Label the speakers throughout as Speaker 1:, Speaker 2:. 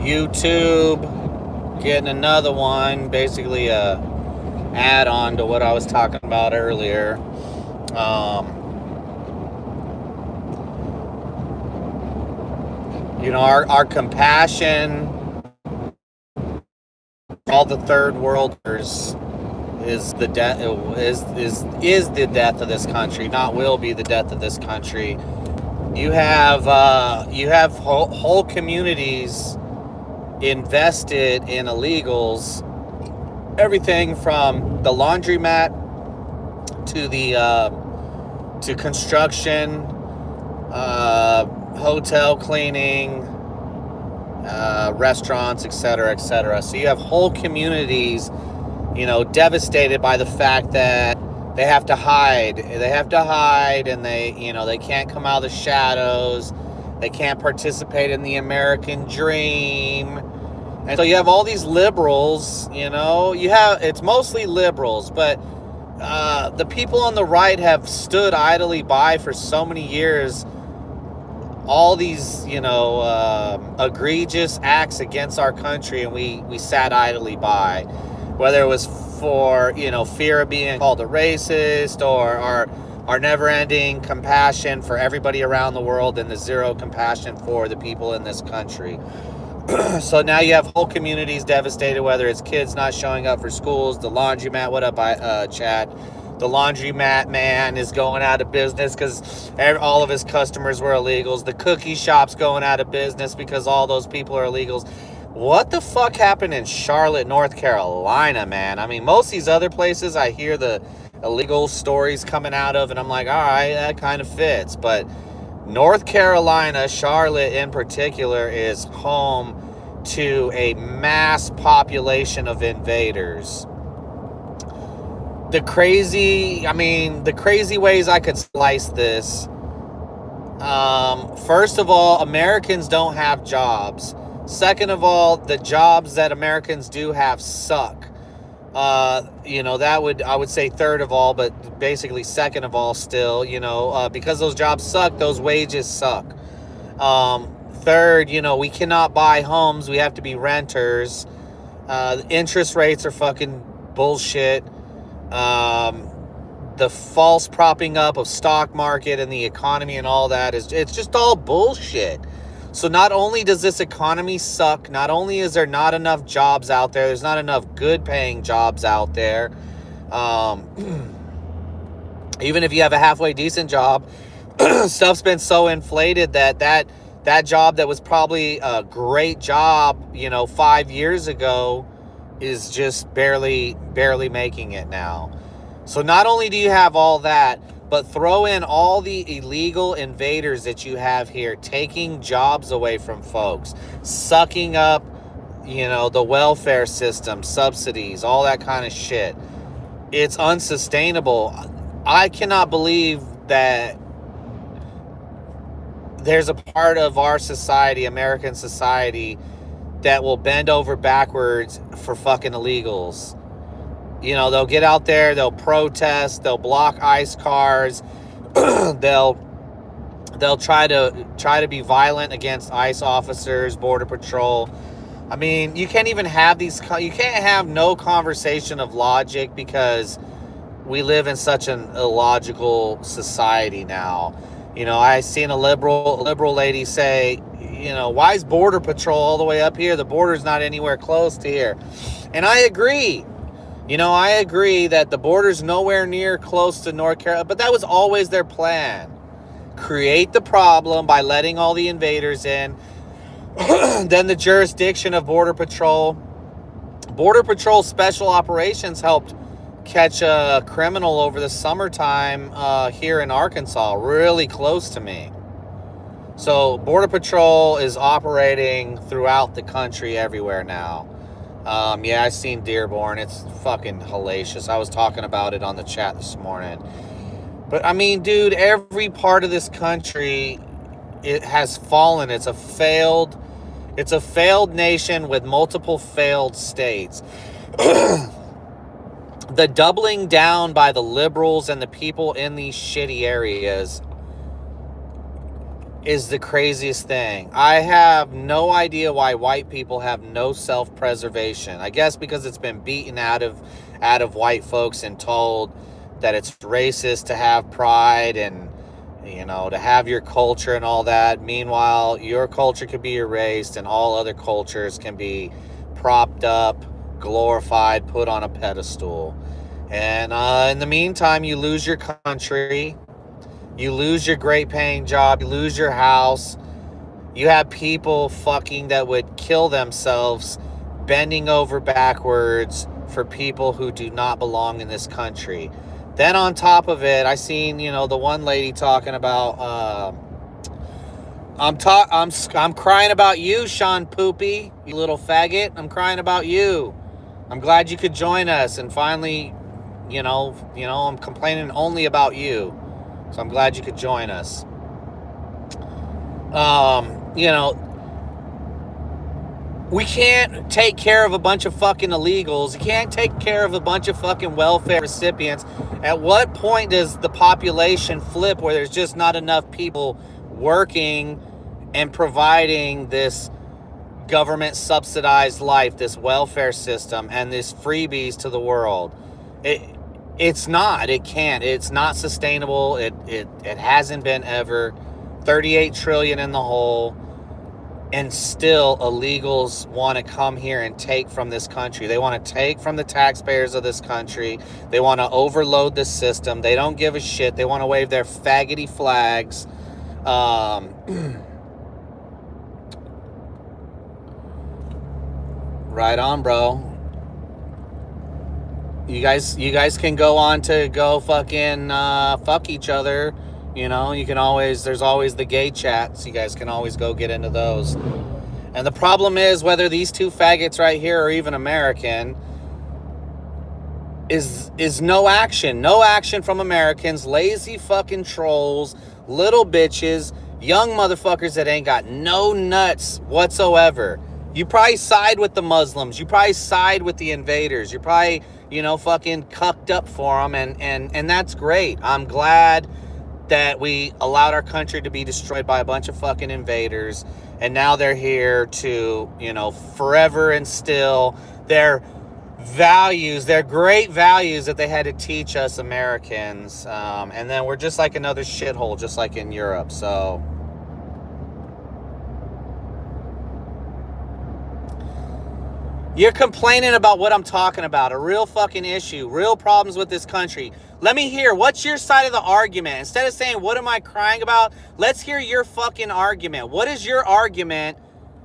Speaker 1: YouTube, getting another one, basically a add-on to what I was talking about earlier. Um, our compassion, all the third worlders is the death is the death of this country, not will be the death of this country. You have whole communities invested in illegals, everything from the laundromat to the to construction, hotel cleaning, restaurants, etc., etc. So you have whole communities, devastated by the fact that they have to hide. They have to hide, and they can't come out of the shadows. They can't participate in the American dream. And so you have all these liberals, it's mostly liberals, but the people on the right have stood idly by for so many years all these, egregious acts against our country, and we sat idly by, whether it was for, fear of being called a racist, or our never-ending compassion for everybody around the world and the zero compassion for the people in this country. So now you have whole communities devastated, whether it's kids not showing up for schools, the laundromat, what up, Chad? The laundromat man is going out of business because all of his customers were illegals. The cookie shop's going out of business because all those people are illegals. What the fuck happened in Charlotte, North Carolina, man? I mean, most of these other places I hear the illegal stories coming out of, and I'm like, all right, that kind of fits. But North Carolina, Charlotte in particular, is home to a mass population of invaders. The crazy ways I could slice this. First of all, Americans don't have jobs. Second of all, the jobs that Americans do have suck. I would say third of all, but basically second of all still, because those jobs suck, those wages suck. Third, we cannot buy homes. We have to be renters. The interest rates are fucking bullshit. The false propping up of stock market and the economy and all that it's just all bullshit. So not only does this economy suck, not only is there not enough jobs out there, there's not enough good paying jobs out there. Even if you have a halfway decent job, stuff's been so inflated that job that was probably a great job, 5 years ago is just barely making it now. So not only do you have all that, but throw in all the illegal invaders that you have here, taking jobs away from folks, sucking up, the welfare system, subsidies, all that kind of shit. It's unsustainable. I cannot believe that there's a part of our society, American society, that will bend over backwards for fucking illegals. They'll get out there, they'll protest, they'll block ICE cars, they'll try to be violent against ICE officers, Border Patrol. I mean, you can't even have you can't have no conversation of logic, because we live in such an illogical society now. I seen a liberal lady say, why is Border Patrol all the way up here? The border's not anywhere close to here. And I agree. I agree that the border's nowhere near close to North Carolina, but that was always their plan. Create the problem by letting all the invaders in. Then the jurisdiction of Border Patrol. Border Patrol Special Operations helped catch a criminal over the summertime here in Arkansas, really close to me. So Border Patrol is operating throughout the country, everywhere now. I've seen Dearborn. It's fucking hellacious. I was talking about it on the chat this morning. But I mean, dude, every part of this country, it has fallen. It's a failed nation with multiple failed states. The doubling down by the liberals and the people in these shitty areas is the craziest thing. I have no idea why white people have no self-preservation. I guess because it's been beaten out of white folks and told that it's racist to have pride and, you know, to have your culture and all that. Meanwhile, your culture can be erased and all other cultures can be propped up, glorified, put on a pedestal. And in the meantime, you lose your country. You lose your great paying job. You lose your house. You have people fucking that would kill themselves bending over backwards for people who do not belong in this country. Then on top of it, I seen, you know, the one lady talking about, I'm crying about you, Sean Poopy, you little faggot. I'm crying about you. I'm glad you could join us and finally, you know, I'm complaining only about you. So I'm glad you could join us. You know, we can't take care of a bunch of fucking illegals. You can't take care of a bunch of fucking welfare recipients. At what point does the population flip where there's just not enough people working and providing this government subsidized life, this welfare system, and this freebies to the world? It's not. It can't. It's not sustainable. It hasn't been ever. 38 trillion in the hole, and still illegals want to come here and take from this country. They want to take from the taxpayers of this country. They want to overload the system. They don't give a shit. They want to wave their faggoty flags. Right on, bro. You guys can go on to go fucking fuck each other. You know, you can always, there's always the gay chats. You guys can always go get into those. And the problem is, whether these two faggots right here are even American, is no action. No action from Americans. Lazy fucking trolls, little bitches, young motherfuckers that ain't got no nuts whatsoever. You probably side with the Muslims. You probably side with the invaders. You're probably, you know, fucking cucked up for them. And that's great. I'm glad that we allowed our country to be destroyed by a bunch of fucking invaders, and now they're here to, you know, forever instill their values, their great values that they had to teach us Americans, and then we're just like another shithole, just like in Europe. So you're complaining about what I'm talking about, a real fucking issue, real problems with this country. Let me hear, what's your side of the argument? Instead of saying, what am I crying about? Let's hear your fucking argument. What is your argument?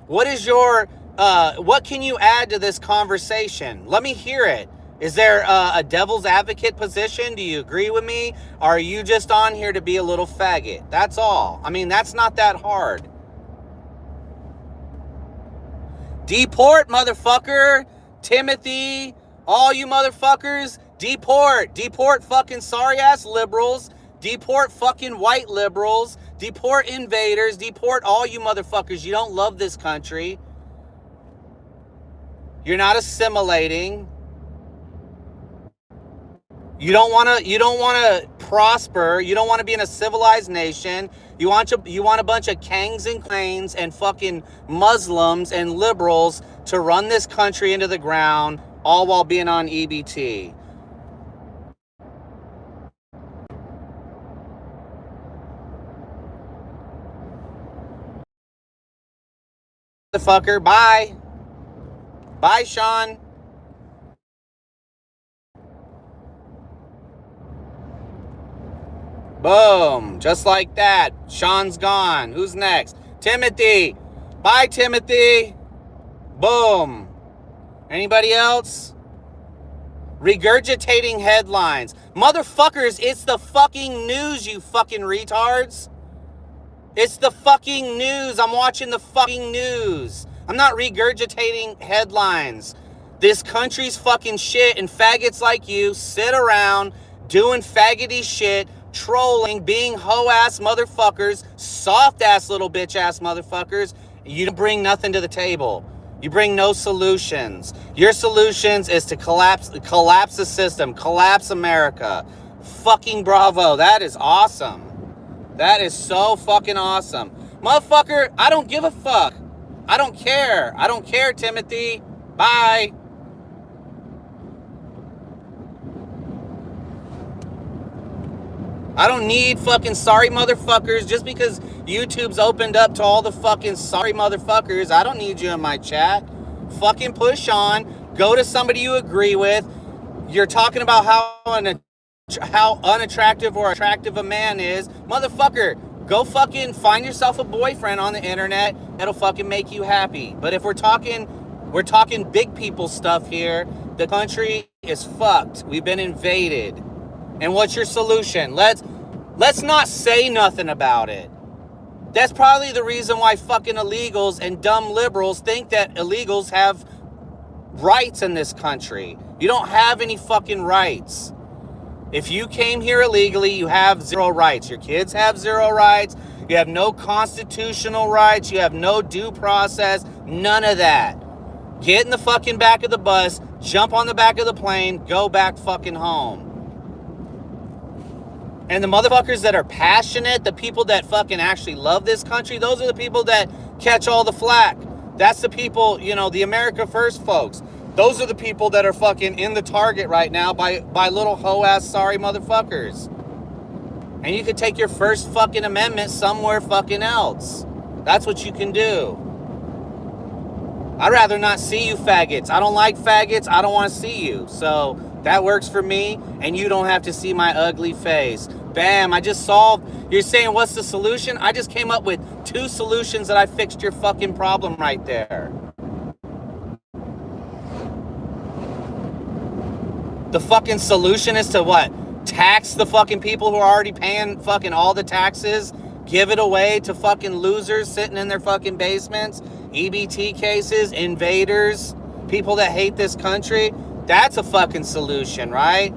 Speaker 1: What is your, what can you add to this conversation? Let me hear it. Is there a devil's advocate position? Do you agree with me? Or are you just on here to be a little faggot? That's all. I mean, that's not that hard. Deport, motherfucker. Timothy, all you motherfuckers, deport. Deport fucking sorry-ass liberals. Deport fucking white liberals. Deport invaders. Deport all you motherfuckers. You don't love this country. You're not assimilating. You don't want to prosper. You don't want to be in a civilized nation. You want a bunch of kangs and cranes and fucking Muslims and liberals to run this country into the ground, all while being on EBT. Motherfucker, bye. Bye, Sean. Boom. Just like that. Sean's gone. Who's next? Timothy. Bye, Timothy. Boom. Anybody else? Regurgitating headlines. Motherfuckers, it's the fucking news, you fucking retards. It's the fucking news. I'm watching the fucking news. I'm not regurgitating headlines. This country's fucking shit, and faggots like you sit around doing faggoty shit, trolling, being hoe-ass motherfuckers, soft-ass little bitch-ass motherfuckers. You don't bring nothing to the table. You bring no solutions. Your solutions is to collapse the system, collapse America. Fucking bravo. That is awesome. That is so fucking awesome. Motherfucker, I don't give a fuck. I don't care. I don't care, Timothy. Bye. I don't need fucking sorry motherfuckers. Just because YouTube's opened up to all the fucking sorry motherfuckers, I don't need you in my chat. Fucking push on. Go to somebody you agree with. You're talking about how unattractive or attractive a man is. Motherfucker, go fucking find yourself a boyfriend on the internet that'll fucking make you happy. But if we're talking big people stuff here, the country is fucked. We've been invaded. And what's your solution? Let's not say nothing about it. That's probably the reason why fucking illegals and dumb liberals think that illegals have rights in this country. You don't have any fucking rights. If you came here illegally, you have zero rights. Your kids have zero rights. You have no constitutional rights. You have no due process. None of that. Get in the fucking back of the bus, jump on the back of the plane, go back fucking home. And the motherfuckers that are passionate, the people that fucking actually love this country, those are the people that catch all the flack. That's the people, you know, the America First folks. Those are the people that are fucking in the target right now by little hoe-ass sorry motherfuckers. And you could take your first fucking amendment somewhere fucking else. That's what you can do. I'd rather not see you faggots. I don't like faggots. I don't want to see you. So that works for me, and you don't have to see my ugly face. Bam, I just solved. You're saying, what's the solution? I just came up with 2 solutions that I fixed your fucking problem right there. The fucking solution is to what? Tax the fucking people who are already paying fucking all the taxes? Give it away to fucking losers sitting in their fucking basements? EBT cases, invaders, people that hate this country? That's a fucking solution, right?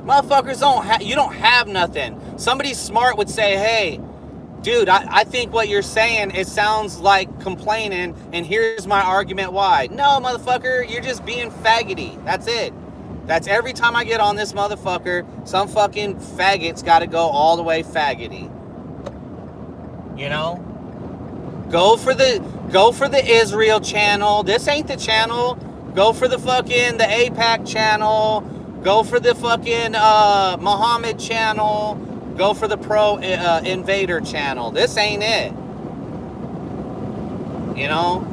Speaker 1: Motherfuckers you don't have nothing. Somebody smart would say, hey, dude, I think what you're saying, it sounds like complaining, and here's my argument why. No, motherfucker, you're just being faggoty. That's it. That's every time I get on this motherfucker, some fucking faggot's got to go all the way faggoty. You know? Go for the Israel channel. This ain't the channel. Go for the fucking the AIPAC channel. Go for the fucking Muhammad channel. Go for the pro invader channel. This ain't it. You know?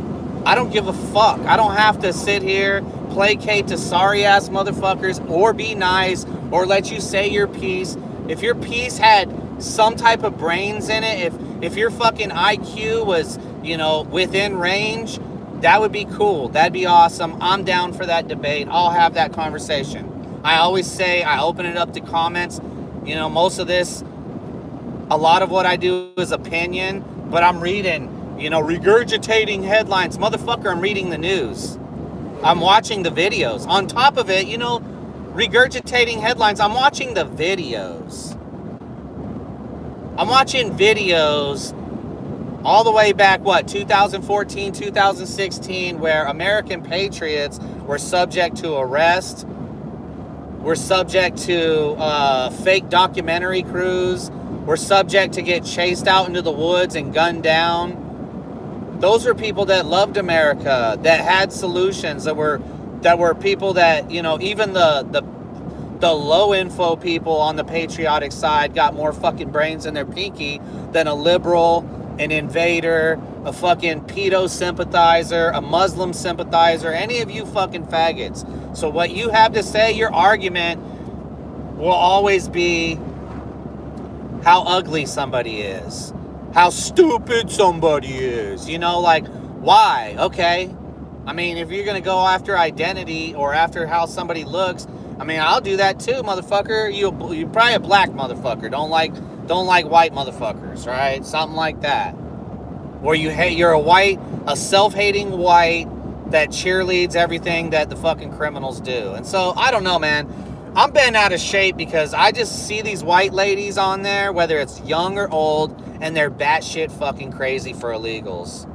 Speaker 1: I don't give a fuck. I don't have to sit here, placate to sorry ass motherfuckers, or be nice, or let you say your piece. If your piece had some type of brains in it, if your fucking IQ was, you know, within range, that would be cool. That'd be awesome. I'm down for that debate. I'll have that conversation. I always say I open it up to comments. You know, most of this, a lot of what I do is opinion, but I'm reading, you know, regurgitating headlines. Motherfucker, I'm reading the news. I'm watching the videos. On top of it, you know, regurgitating headlines, I'm watching the videos. I'm watching videos all the way back, 2014, 2016, where American patriots were subject to arrest, were subject to fake documentary crews, were subject to get chased out into the woods and gunned down. Those were people that loved America, that had solutions, that were people that, you know, even the low info people on the patriotic side got more fucking brains in their pinky than a liberal, an invader, a fucking pedo sympathizer, a Muslim sympathizer, any of you fucking faggots. So what you have to say, your argument will always be how ugly somebody is, how stupid somebody is, you know, like, why? Okay. I mean, if you're going to go after identity or after how somebody looks, I mean, I'll do that too, motherfucker. You're probably a black motherfucker. Don't like white motherfuckers, right? Something like that. Or you're a self-hating white that cheerleads everything that the fucking criminals do. And so, I don't know, man. I'm bent out of shape because I just see these white ladies on there, whether it's young or old, and they're batshit fucking crazy for illegals.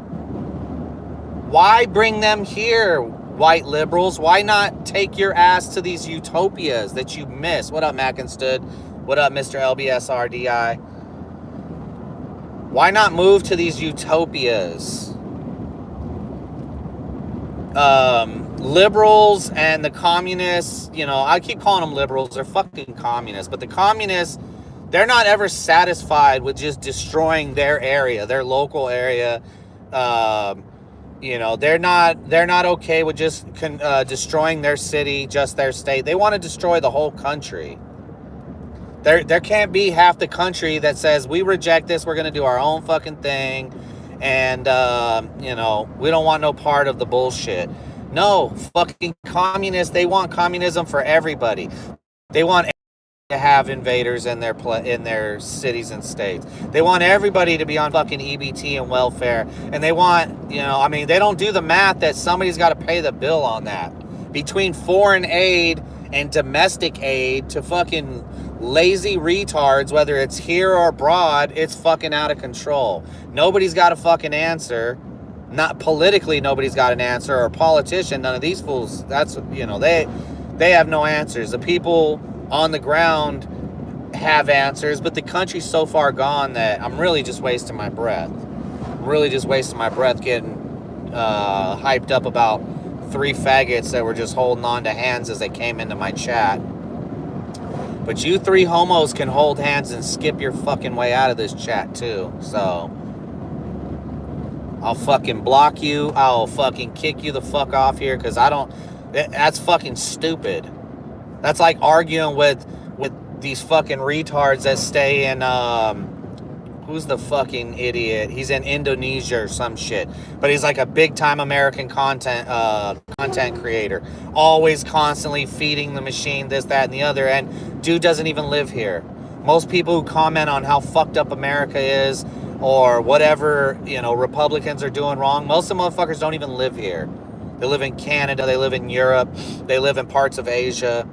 Speaker 1: Why bring them here, white liberals? Why not take your ass to these utopias that you miss? What up, Mackinstood? What up, Mr. LBSRDI? Why not move to these utopias? Liberals and the communists, you know, I keep calling them liberals, they're fucking communists, but the communists, they're not ever satisfied with just destroying their area, their local area. You know, they're not okay with just destroying their city, just their state. They want to destroy the whole country. There can't be half the country that says, we reject this, we're going to do our own fucking thing, and, you know, we don't want no part of the bullshit. No, fucking communists, they want communism for everybody. They want to have invaders in their cities and states. They want everybody to be on fucking EBT and welfare, and they want, you know, I mean, they don't do the math that somebody's got to pay the bill on that. Between foreign aid and domestic aid to fucking lazy retards, whether it's here or abroad, it's fucking out of control. Nobody's got a fucking answer. Not politically, nobody's got an answer, or a politician. None of these fools, that's, you know, they have no answers. The people on the ground have answers, but the country's so far gone that I'm really just wasting my breath. I'm really just wasting my breath getting hyped up about 3 faggots that were just holding on to hands as they came into my chat. But you 3 homos can hold hands and skip your fucking way out of this chat too. So I'll fucking block you. I'll fucking kick you the fuck off here, because I don't... That's fucking stupid. That's like arguing with these fucking retards that stay in... who's the fucking idiot? He's in Indonesia or some shit. But he's like a big-time American content creator. Always constantly feeding the machine, this, that, and the other. And dude doesn't even live here. Most people who comment on how fucked up America is, or whatever, you know, Republicans are doing wrong, most of the motherfuckers don't even live here. They live in Canada, they live in Europe, they live in parts of Asia.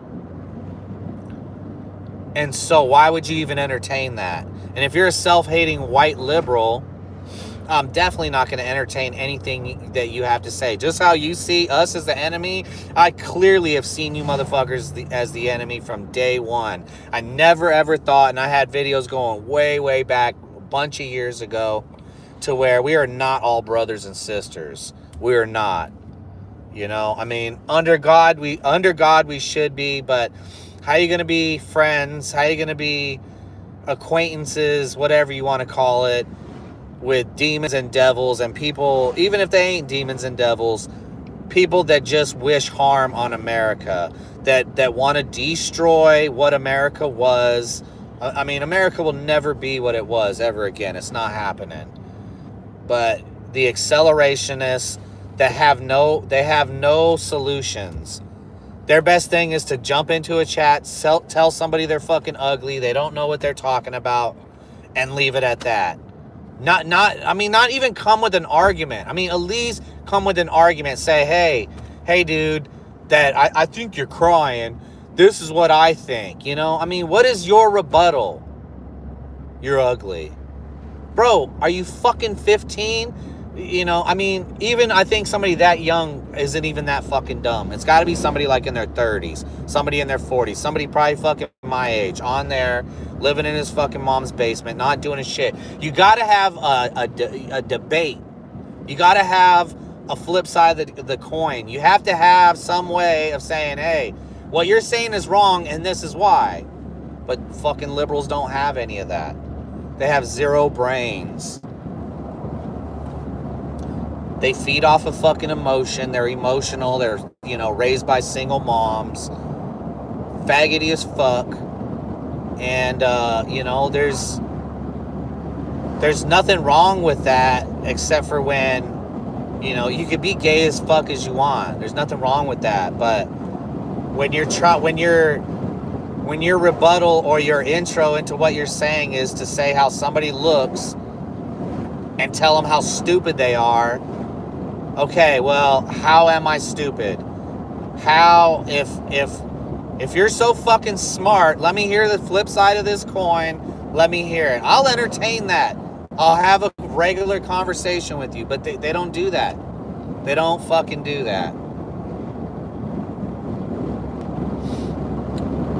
Speaker 1: And so why would you even entertain that? And if you're a self-hating white liberal, I'm definitely not going to entertain anything that you have to say. Just how you see us as the enemy, I clearly have seen you motherfuckers as the enemy from day one. I never ever thought, and I had videos going way, way back, bunch of years ago, to where we are not all brothers and sisters. We are not. You know, I mean, under God we should be, but how are you going to be friends? How are you going to be acquaintances, whatever you want to call it, with demons and devils and people, even if they ain't demons and devils, people that just wish harm on America, that want to destroy what America was. I mean, America will never be what it was ever again. It's not happening. But the accelerationists that have no solutions. Their best thing is to jump into a chat, tell somebody they're fucking ugly, they don't know what they're talking about, and leave it at that. Not even come with an argument. I mean, at least come with an argument. Say, hey, dude, that I think you're crying. This is what I think, you know? I mean, what is your rebuttal? You're ugly. Bro, are you fucking 15? You know, I mean, even I think somebody that young isn't even that fucking dumb. It's got to be somebody like in their 30s, somebody in their 40s, somebody probably fucking my age, on there, living in his fucking mom's basement, not doing his shit. You got to have a debate. You got to have a flip side of the coin. You have to have some way of saying, hey, what you're saying is wrong, and this is why. But fucking liberals don't have any of that. They have zero brains. They feed off of fucking emotion. They're emotional. They're, you know, raised by single moms. Faggoty as fuck. And, you know, there's nothing wrong with that, except for when, you know, you could be gay as fuck as you want. There's nothing wrong with that. But when your rebuttal or your intro into what you're saying is to say how somebody looks and tell them how stupid they are, okay, well, how am I stupid? How, if you're so fucking smart, let me hear the flip side of this coin. Let me hear it. I'll entertain that. I'll have a regular conversation with you, but they don't do that. They don't fucking do that.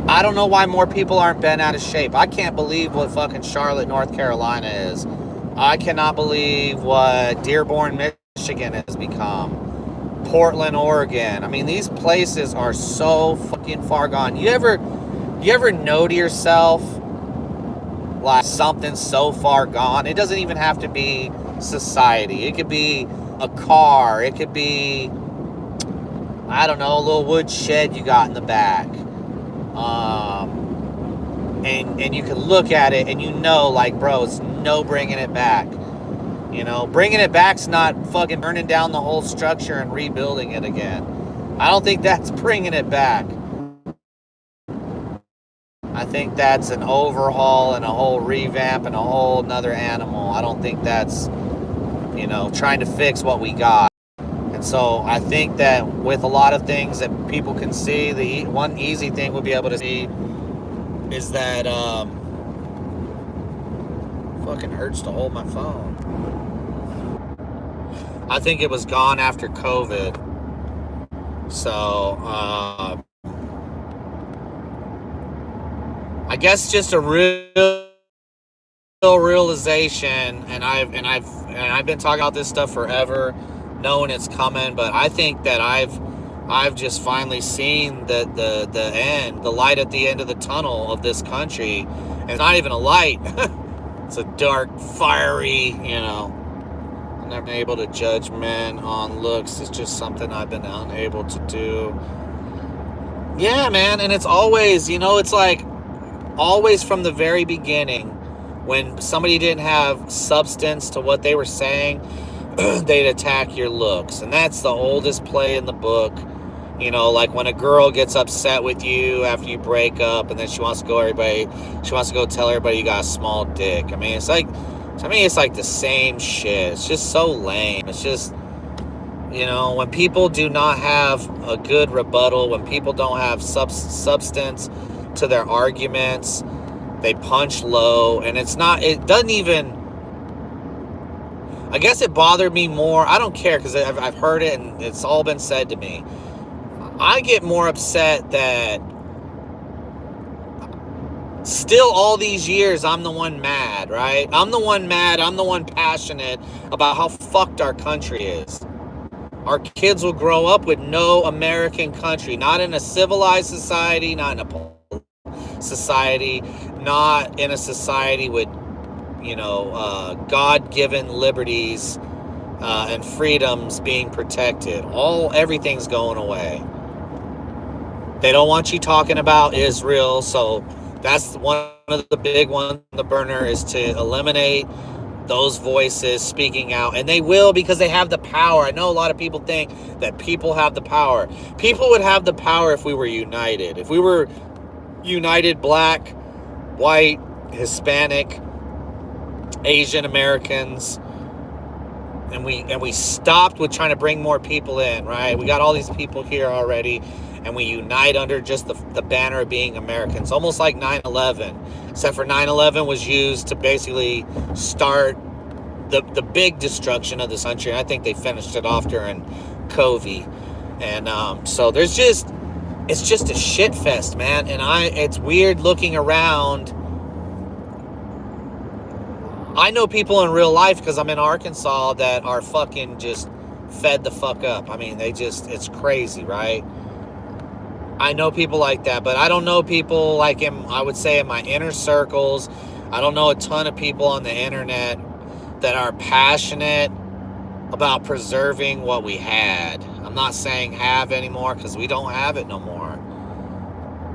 Speaker 1: I don't know why more people aren't bent out of shape. I can't believe what fucking Charlotte, North Carolina is. I cannot believe what Dearborn, Michigan has become. Portland, Oregon. I mean, these places are so fucking far gone. You ever know to yourself, like, something so far gone? It doesn't even have to be society. It could be a car. It could be, I don't know, a little wood shed you got in the back. And you can look at it and you know, like, bro, it's no bringing it back. You know, bringing it back's not fucking burning down the whole structure and rebuilding it again. I don't think that's bringing it back. I think that's an overhaul and a whole revamp and a whole nother animal. I don't think that's, you know, trying to fix what we got. And so I think that with a lot of things that people can see, the one easy thing we'll be able to see is that fucking hurts to hold my phone. I think it was gone after COVID. So I guess just a real realization, and I've been talking about this stuff forever, knowing it's coming, but I think that I've just finally seen the end, the light at the end of the tunnel of this country. And it's not even a light. It's a dark, fiery, you know. I'm never able to judge men on looks. It's just something I've been unable to do. Yeah, man, and it's always, you know, it's like always from the very beginning, when somebody didn't have substance to what they were saying, they'd attack your looks. And that's the oldest play in the book. You know, like when a girl gets upset with you after you break up, and then she wants to go tell everybody you got a small dick. I mean, it's like, to me, it's like the same shit. It's just so lame. It's just, you know, when people do not have a good rebuttal, when people don't have substance to their arguments, they punch low. And it doesn't even, I guess it bothered me more. I don't care, because I've heard it and it's all been said to me. I get more upset that still all these years I'm the one mad, right? I'm the one mad. I'm the one passionate about how fucked our country is. Our kids will grow up with no American country, not in a civilized society, not in a society, not in a society with, you know, God-given liberties and freedoms being protected. Everything's going away. They don't want you talking about Israel, so that's one of the big ones on the burner, is to eliminate those voices speaking out. And they will, because they have the power. I know a lot of people think that people have the power. People would have the power if we were united. If we were united, black, white, Hispanic, Asian Americans, and we stopped with trying to bring more people in, right? We got all these people here already, and we unite under just the banner of being Americans, almost like 9/11, except for 9/11 was used to basically start the big destruction of this country. And I think they finished it off during COVID. And so it's just a shit fest, man. And it's weird looking around. I know people in real life, because I'm in Arkansas, that are fucking just fed the fuck up. I mean, it's crazy, right? I know people like that, but I don't know people like I would say in my inner circles. I don't know a ton of people on the internet that are passionate about preserving what we had. I'm not saying have anymore, because we don't have it no more.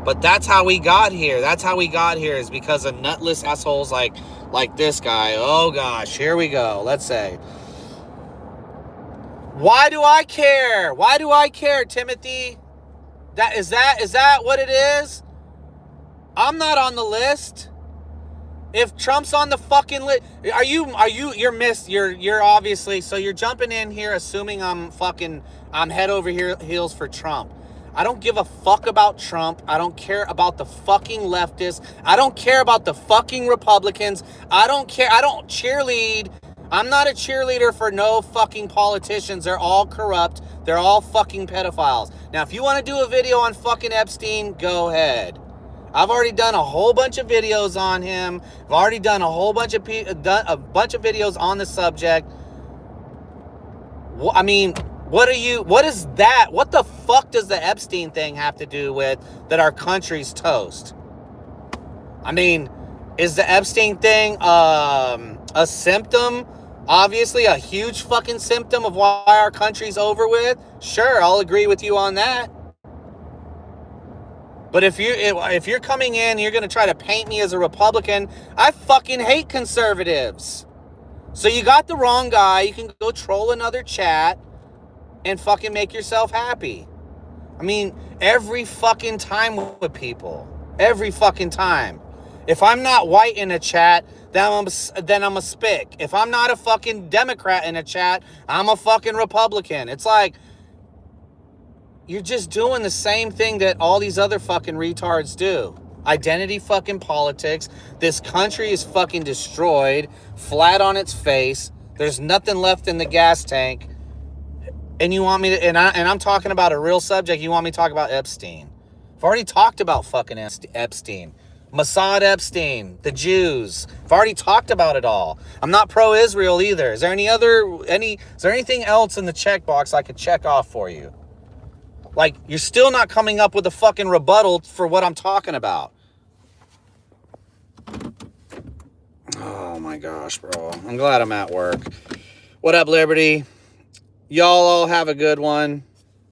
Speaker 1: But that's how we got here. That's how we got here, is because of nutless assholes like this guy. Oh gosh, here we go. Let's say, why do I care? Why do I care, Timothy? Is that what it is? I'm not on the list. If Trump's on the fucking list, you're obviously, so you're jumping in here assuming I'm head over heels for Trump. I don't give a fuck about Trump. I don't care about the fucking leftists. I don't care about the fucking Republicans. I don't care. I don't cheerlead. I'm not a cheerleader for no fucking politicians. They're all corrupt. They're all fucking pedophiles. Now, if you want to do a video on fucking Epstein, go ahead. I've already done a whole bunch of videos on him. I've already done a whole bunch of videos on the subject. I mean, what is that? What the fuck does the Epstein thing have to do with that our country's toast? I mean, is the Epstein thing a symptom? Obviously, a huge fucking symptom of why our country's over with? Sure, I'll agree with you on that. But if you're coming in, you're going to try to paint me as a Republican, I fucking hate conservatives. So you got the wrong guy. You can go troll another chat and fucking make yourself happy. I mean, every fucking time with people. Every fucking time. If I'm not white in a chat, then I'm a spick. If I'm not a fucking Democrat in a chat, I'm a fucking Republican. It's like, you're just doing the same thing that all these other fucking retards do. Identity fucking politics. This country is fucking destroyed, flat on its face. There's nothing left in the gas tank. And you want me to, and I'm talking about a real subject, you want me to talk about Epstein. I've already talked about fucking Epstein. Mossad Epstein, the Jews. I've already talked about it all. I'm not pro-Israel either. Is there anything else in the checkbox I could check off for you? Like, you're still not coming up with a fucking rebuttal for what I'm talking about. Oh my gosh, bro. I'm glad I'm at work. What up, Liberty? Y'all all have a good one.